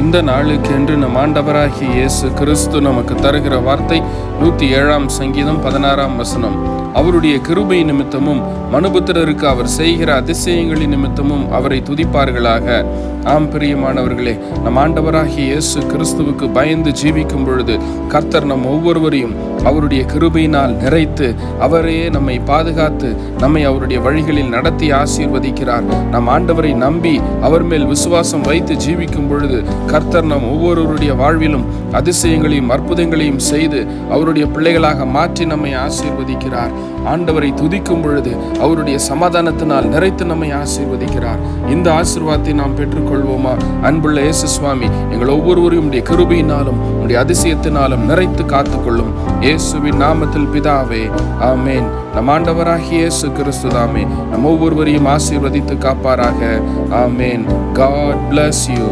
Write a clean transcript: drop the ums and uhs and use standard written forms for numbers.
இந்த நாளுக்கு என்று நம் ஆண்டவராகிய இயேசு கிறிஸ்து நமக்கு தருகிற வார்த்தை 107 சங்கீதம் 16 அவருடைய கிருபை நிமித்தமும் மனுபுத்திரருக்கு அவர் செய்கிற அதிசயங்களின் நிமித்தமும் அவரை துதிப்பார்களாக. ஆம் பிரியமானவர்களே, நம் ஆண்டவராகிய இயேசு கிறிஸ்துவுக்கு பயந்து ஜீவிக்கும் பொழுது கர்த்தர் நம் ஒவ்வொருவரையும் அவருடைய கிருபையினால் நிறைத்து அவரையே நம்மை பாதுகாத்து நம்மை அவருடைய வழிகளில் நடத்தி ஆசீர்வதிக்கிறார். நம் ஆண்டவரை நம்பி அவர் மேல் விசுவாசம் வைத்து ஜீவிக்கும் பொழுது கர்த்தர் நம் ஒவ்வொருவருடைய வாழ்விலும் அதிசயங்களையும் அற்புதங்களையும் செய்து அவருடைய பிள்ளைகளாக மாற்றி நம்மை ஆசீர்வதிக்கிறார். ஆண்டவரை துதிக்கும் பொழுது அவருடைய சமாதானத்தினால் நிறைத்து நம்மை ஆசீர்வதிக்கிறார். இந்த ஆசீர்வாதத்தை நாம் பெற்றுக்கொள்வோமா? அன்புள்ள இயேசு சுவாமி எங்கள் ஒவ்வொருவரையும் உடைய கிருபையினாலும் உடைய அதிசயத்தினாலும் நிறைத்து காத்துக்கொள்ளும். இயேசுவின் நாமத்தில் பிதாவே, ஆமேன். நம் ஆண்டவராகிய இயேசு கிறிஸ்து தாமே நம் ஒவ்வொருவரையும் ஆசீர்வதித்து காப்பாராக. ஆமேன். God bless you.